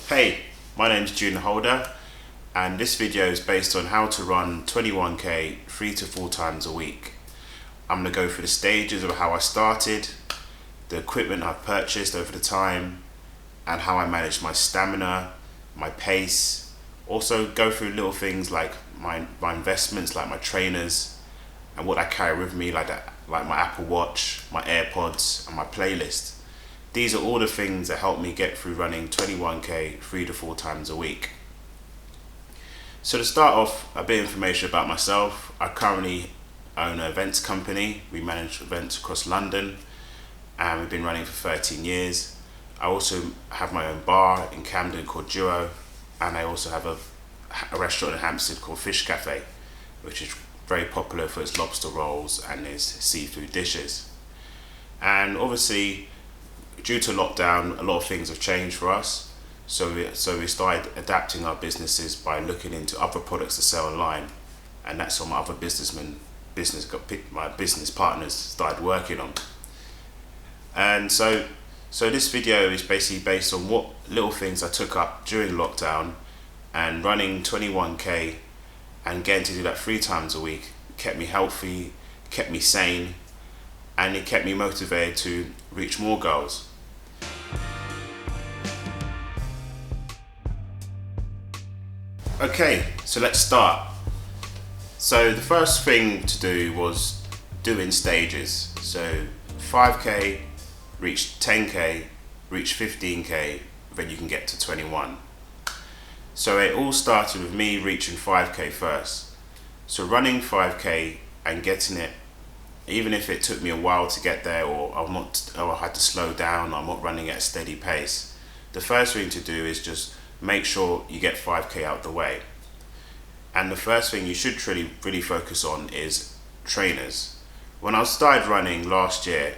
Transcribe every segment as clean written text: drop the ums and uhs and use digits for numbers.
Hey, my name's June Holder, and this video is based on how to run 21k 3 to 4 times a week. I'm going to go through the stages of how I started, the equipment I've purchased over the time, and how I managed my stamina, my pace. Also go through little things like my investments, like my trainers, and what I carry with me, like my Apple Watch, my AirPods, and my playlist. These are all the things that help me get through running 21k 3 to 4 times a week. So to start off, a bit of information about myself. I currently own an events company. We manage events across London, and we've been running for 13 years. I also have my own bar in Camden called Duo, and I also have a restaurant in Hampstead called Fish Cafe, which is very popular for its lobster rolls and its seafood dishes. And obviously, due to lockdown, a lot of things have changed for us. So we started adapting our businesses by looking into other products to sell online, and that's what my other my business partners started working on. And so this video is basically based on what little things I took up during lockdown, and running 21k and getting to do that 3 times a week kept me healthy, kept me sane, and it kept me motivated to reach more goals. Okay, so let's start. So the first thing to do was do in stages. So 5k, reach 10k, reach 15k, then you can get to 21. So it all started with me reaching 5k first. So running 5k and getting it, even if it took me a while to get there, or I had to slow down, I'm not running at a steady pace. The first thing to do is just make sure you get 5k out the way. And the first thing you should really focus on is trainers. When I started running last year,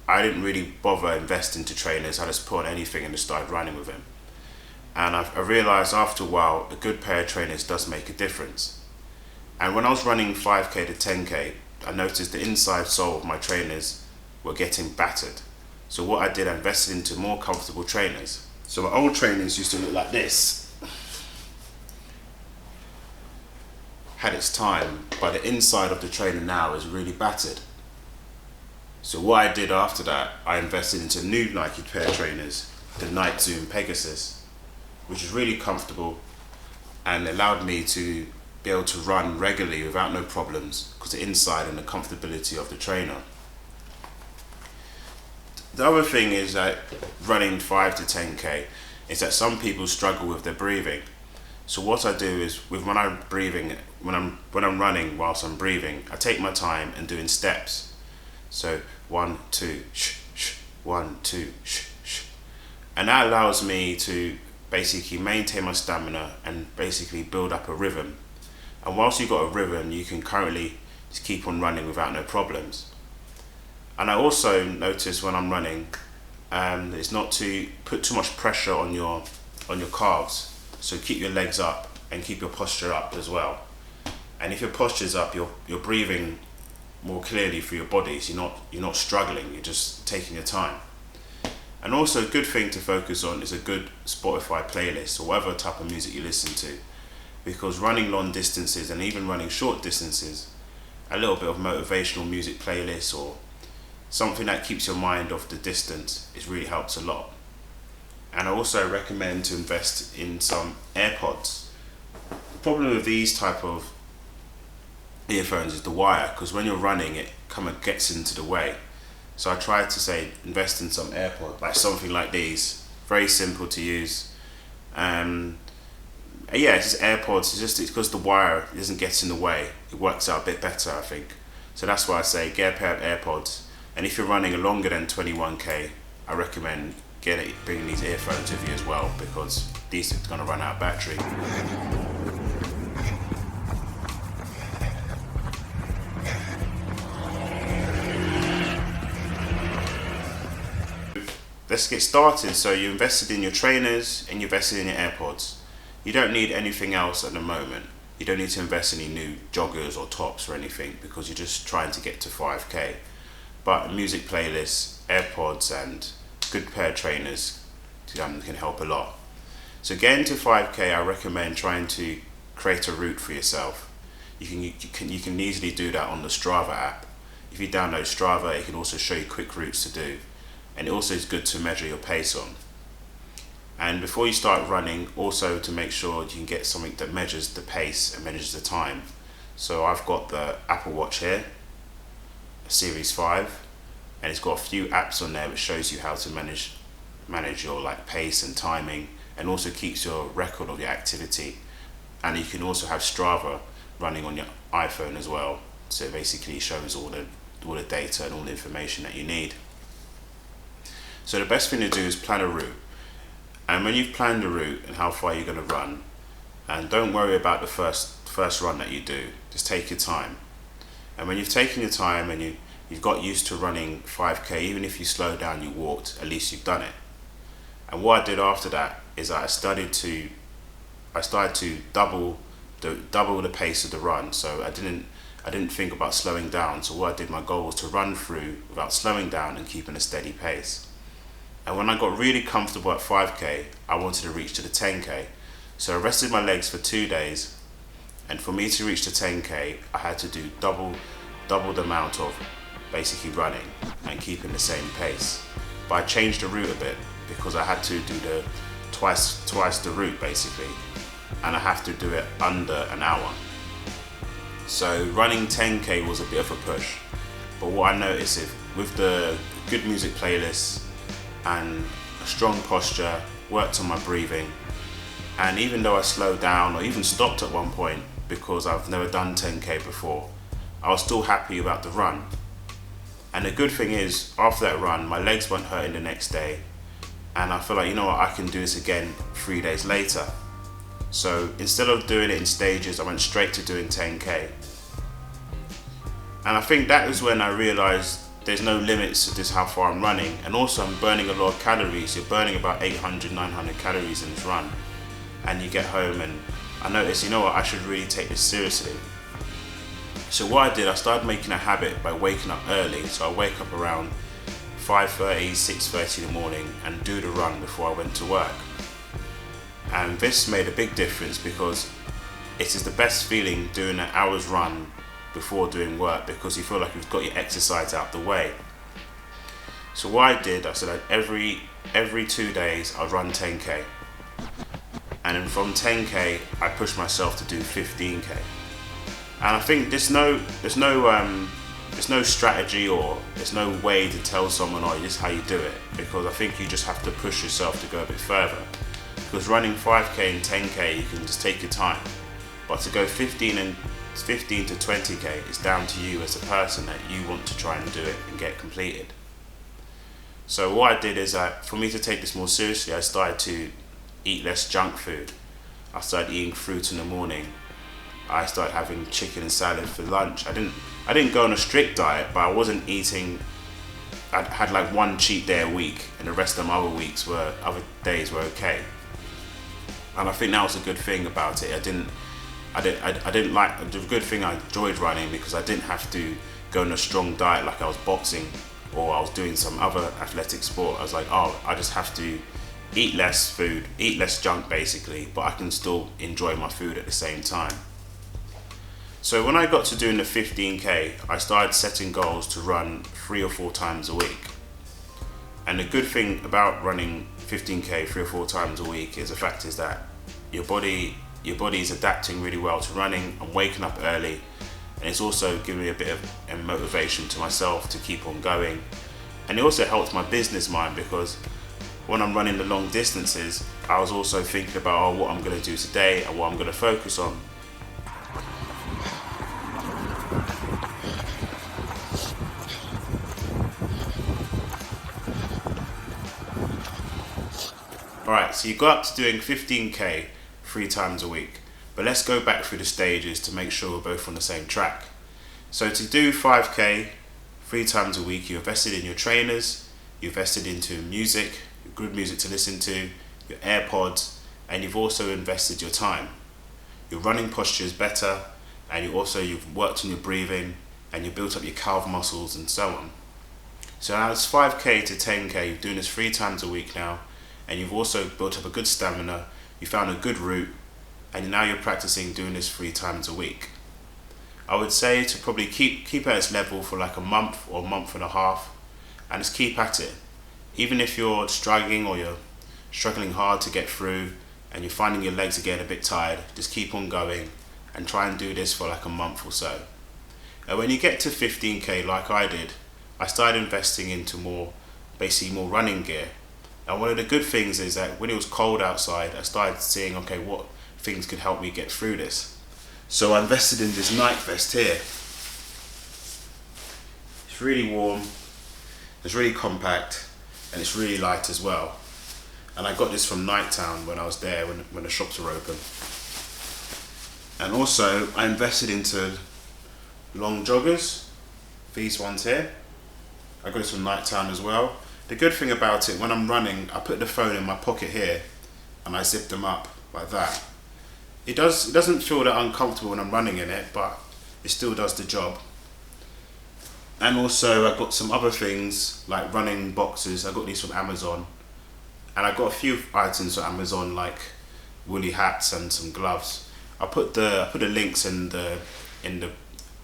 I didn't really bother investing to trainers. I just put on anything and just started running with them. And I realized after a while, a good pair of trainers does make a difference. And when I was running 5k to 10k, I noticed the inside sole of my trainers were getting battered. So what I did, I invested into more comfortable trainers. So my old trainers used to look like this. Had its time, but the inside of the trainer now is really battered. So what I did after that, I invested into new Nike pair of trainers, the Night Zoom Pegasus, which is really comfortable and allowed me to be able to run regularly without no problems because the inside and the comfortability of the trainer. The other thing is that running 5 to 10k is that some people struggle with their breathing. So what I do is when I'm running whilst I'm breathing, I take my time and doing steps. So 1, 2, sh, sh, 1, 2, sh, sh. And that allows me to basically maintain my stamina and basically build up a rhythm. And whilst you've got a rhythm, you can currently just keep on running without no problems. And I also notice when I'm running, it's not to put too much pressure on your calves. So keep your legs up and keep your posture up as well. And if your posture's up, you're breathing more clearly through your body. So you're not struggling. You're just taking your time. And also a good thing to focus on is a good Spotify playlist or whatever type of music you listen to, because running long distances and even running short distances, a little bit of motivational music playlist or something that keeps your mind off the distance, it really helps a lot. And I also recommend to invest in some AirPods. The problem with these type of earphones is the wire, because when you're running it kind of gets into the way. So I try to say invest in some AirPods, like something like these, very simple to use. Yeah, it's just AirPods. It's because the wire doesn't get in the way. It works out a bit better, I think. So that's why I say get a pair of AirPods. And if you're running longer than 21k, I recommend bringing these earphones with you as well, because these are going to run out of battery. Let's get started. So you invested in your trainers and you invested in your AirPods. You don't need anything else at the moment. You don't need to invest in any new joggers or tops or anything, because you're just trying to get to 5k. But music playlists, AirPods and good pair of trainers can help a lot. So getting to 5k, I recommend trying to create a route for yourself. You can easily do that on the Strava app. If you download Strava, it can also show you quick routes to do, and it also is good to measure your pace on. And before you start running, also to make sure you can get something that measures the pace and measures the time. So I've got the Apple Watch here, Series 5, and it's got a few apps on there which shows you how to manage your like pace and timing, and also keeps your record of your activity. And you can also have Strava running on your iPhone as well, so it basically shows all the data and all the information that you need. So the best thing to do is plan a route. And when you've planned the route and how far you're going to run, and don't worry about the first run that you do, just take your time. And when you've taken your time and you've got used to running 5k, even if you slow down, you walked, at least you've done it. And what I did after that is I started to double the pace of the run. So I didn't think about slowing down. So what I did, my goal was to run through without slowing down and keeping a steady pace. And when I got really comfortable at 5k, I wanted to reach to the 10k. So I rested my legs for 2 days, and for me to reach the 10k, I had to do double the amount of basically running and keeping the same pace. But I changed the route a bit because I had to do the twice the route basically, and I have to do it under an hour. So running 10k was a bit of a push, but what I noticed is with the good music playlists and a strong posture, worked on my breathing, and even though I slowed down or even stopped at one point because I've never done 10k before, I was still happy about the run. And the good thing is, after that run, my legs weren't hurting the next day, and I feel like, you know what, I can do this again 3 days later. So instead of doing it in stages, I went straight to doing 10k. And I think that was when I realized there's no limits to just how far I'm running, and also I'm burning a lot of calories. You're burning about 800, 900 calories in this run, and you get home and I noticed, you know what, I should really take this seriously. So what I did, I started making a habit by waking up early. So I wake up around 5:30, 6:30 in the morning and do the run before I went to work. And this made a big difference because it is the best feeling doing an hour's run before doing work, because you feel like you've got your exercise out the way. So what I did, I said every 2 days I'd run 10k, and then from 10k I pushed myself to do 15k. And I think there's no strategy or there's no way to tell someone, oh, this is how you do it, because I think you just have to push yourself to go a bit further. Because running 5k and 10k, you can just take your time, but to go 15 to 20k is down to you as a person that you want to try and do it and get completed. So what I did is that for me to take this more seriously, I started to eat less junk food. I started eating fruit in the morning. I started having chicken and salad for lunch. I didn't go on a strict diet, but I wasn't eating. I had like one cheat day a week, and the rest of my other days were okay. And I think that was a good thing about it. I didn't like, the good thing, I enjoyed running because I didn't have to go on a strong diet like I was boxing or I was doing some other athletic sport. I was like, oh, I just have to eat less food, eat less junk basically, but I can still enjoy my food at the same time. So when I got to doing the 15k, I started setting goals to run 3 or 4 times a week. And the good thing about running 15k 3 or 4 times a week is the fact is that your body is adapting really well to running and waking up early, and it's also giving me a bit of motivation to myself to keep on going. And it also helps my business mind, because when I'm running the long distances, I was also thinking about what I'm going to do today and what I'm going to focus on. Alright, so you got up to doing 15k 3 times a week, but let's go back through the stages to make sure we're both on the same track. So to do 5k 3 times a week, you invested in your trainers, you invested into music, good music to listen to, your AirPods, and you've also invested your time. Your running posture is better, and you've worked on your breathing, and you built up your calf muscles and so on. So now it's 5k to 10k, you're doing this 3 times a week now, and you've also built up a good stamina, you found a good route, and now you're practicing doing this 3 times a week. I would say to probably keep at its level for like a month or a month and a half, and just keep at it. Even if you're struggling or you're struggling hard to get through and you're finding your legs are getting a bit tired, just keep on going and try and do this for like a month or so. And when you get to 15k like I did, I started investing into more running gear. And one of the good things is that when it was cold outside, I started seeing, okay, what things could help me get through this. So I invested in this night vest here. It's really warm, it's really compact, and it's really light as well. And I got this from Nighttown when I was there, when the shops were open. And also I invested into long joggers, these ones here. I got this from Nighttown as well. The good thing about it, when I'm running, I put the phone in my pocket here and I zip them up like that. It doesn't feel that uncomfortable when I'm running in it, but it still does the job. And also I got some other things like running boxes. I got these from Amazon, and I got a few items from Amazon like woolly hats and some gloves. I put the links in the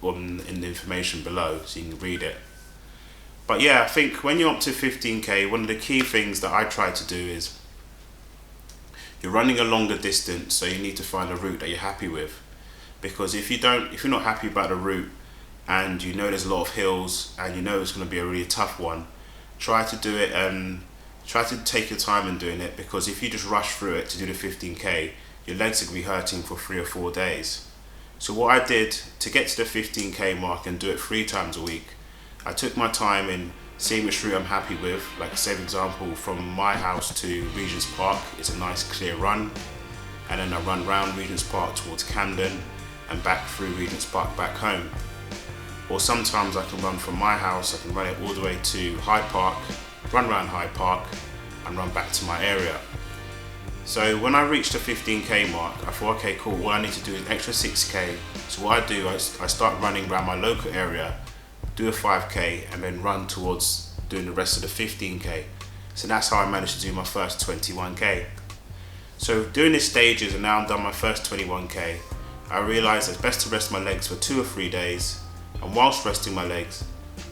information below so you can read it. But yeah, I think when you're up to 15k, one of the key things that I try to do is, you're running a longer distance, so you need to find a route that you're happy with. Because if you're not happy about the route, and you know there's a lot of hills, and you know it's going to be a really tough one, try to do it. Try to take your time in doing it, because if you just rush through it to do the 15k, your legs are going to be hurting for 3 or 4 days. So what I did to get to the 15k mark and do it 3 times a week, I took my time in seeing which route I'm happy with. Like, say for example, from my house to Regent's Park, it's a nice clear run, and then I run round Regent's Park towards Camden and back through Regent's Park back home. Or sometimes I can run from my house, I can run it all the way to Hyde Park, run around Hyde Park and run back to my area. So when I reached the 15k mark, I thought, okay, cool, what I need to do is an extra 6k. So what I do, I start running around my local area, do a 5k, and then run towards doing the rest of the 15k. So that's how I managed to do my first 21k. So doing these stages, and now I'm done my first 21k, I realised it's best to rest my legs for 2 or 3 days, and whilst resting my legs,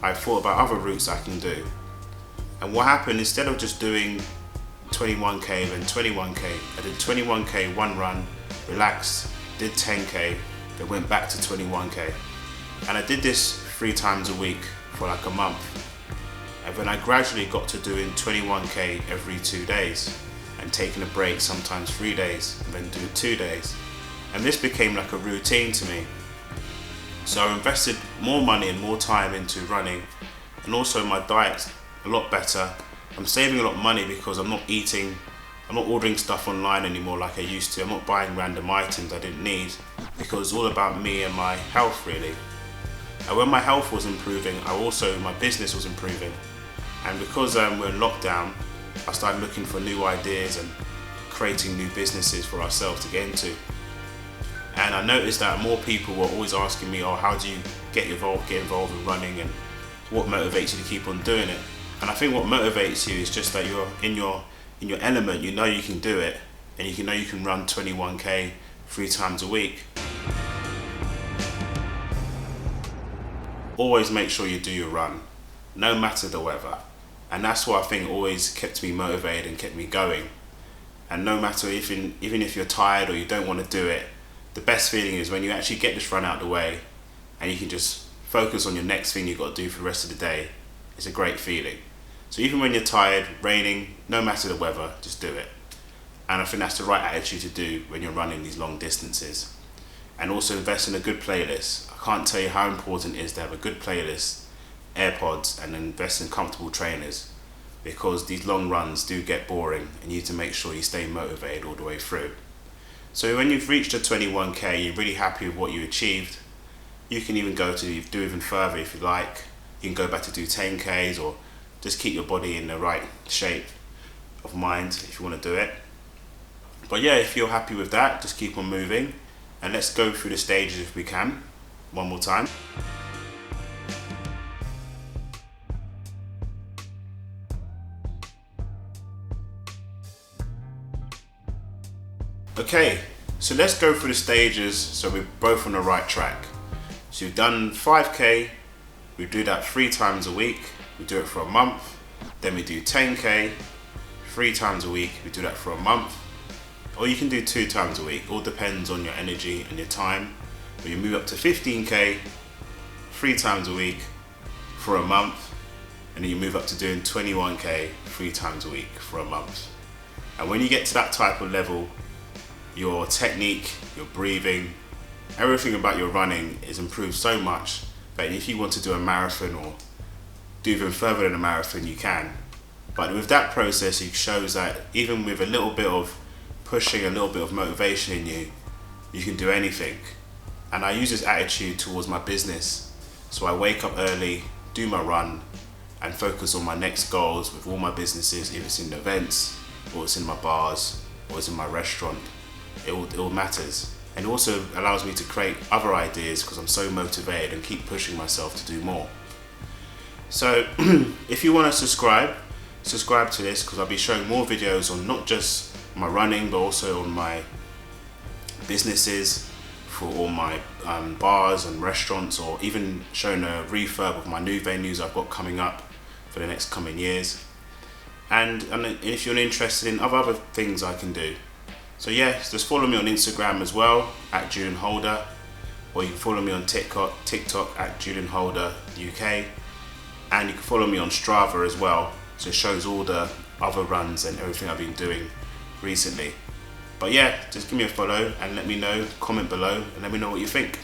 I thought about other routes I can do. And what happened, instead of just doing 21k then 21k, I did 21k one run, relaxed, did 10k, then went back to 21k. And I did this 3 times a week for like a month. And then I gradually got to doing 21k every 2 days and taking a break, sometimes 3 days, and then do 2 days. And this became like a routine to me. So I invested more money and more time into running, and also my diet's a lot better. I'm saving a lot of money because I'm not ordering stuff online anymore like I used to. I'm not buying random items I didn't need, because it's all about me and my health really. And when my health was improving, my business was improving. And because we're in lockdown, I started looking for new ideas and creating new businesses for ourselves to get into. And I noticed that more people were always asking me, oh, how do you get involved in running, and what motivates you to keep on doing it? And I think what motivates you is just that you're in your element, you know you can do it, and you know you can run 21k 3 times a week. Always make sure you do your run, no matter the weather. And that's what I think always kept me motivated and kept me going. And no matter, even if you're tired or you don't want to do it, the best feeling is when you actually get this run out of the way and you can just focus on your next thing you've got to do for the rest of the day. It's a great feeling. So even when you're tired, raining, no matter the weather, just do it. And I think that's the right attitude to do when you're running these long distances. And also invest in a good playlist. I can't tell you how important it is to have a good playlist, AirPods, and invest in comfortable trainers, because these long runs do get boring and you need to make sure you stay motivated all the way through. So when you've reached a 21k, you're really happy with what you achieved, you can even do even further if you like. You can go back to do 10Ks, or just keep your body in the right shape of mind if you want to do it. But yeah, if you're happy with that, just keep on moving, and let's go through the stages if we can, one more time. Okay, so let's go through the stages so we're both on the right track. So you've done 5k, we do that 3 times a week, we do it for a month. Then we do 10k, 3 times a week, we do that for a month. Or you can do 2 times a week, all depends on your energy and your time. But you move up to 15k, 3 times a week for a month. And then you move up to doing 21k, 3 times a week for a month. And when you get to that type of level, your technique, your breathing, everything about your running is improved so much that if you want to do a marathon or do even further than a marathon, you can. But with that process, it shows that even with a little bit of pushing, a little bit of motivation in you, you can do anything. And I use this attitude towards my business. So I wake up early, do my run, and focus on my next goals with all my businesses, if it's in events, or it's in my bars, or it's in my restaurant. It all matters. And it also allows me to create other ideas because I'm so motivated and keep pushing myself to do more. So if you want to subscribe to this, because I'll be showing more videos on not just my running but also on my businesses, for all my bars and restaurants, or even showing a refurb of my new venues I've got coming up for the next coming years. And if you're interested in other things I can do, so yeah, just follow me on Instagram as well at Julian Holder, or you can follow me on TikTok at Julian Holder UK, and you can follow me on Strava as well, so it shows all the other runs and everything I've been doing recently. But yeah, just give me a follow and let me know, comment below and let me know what you think.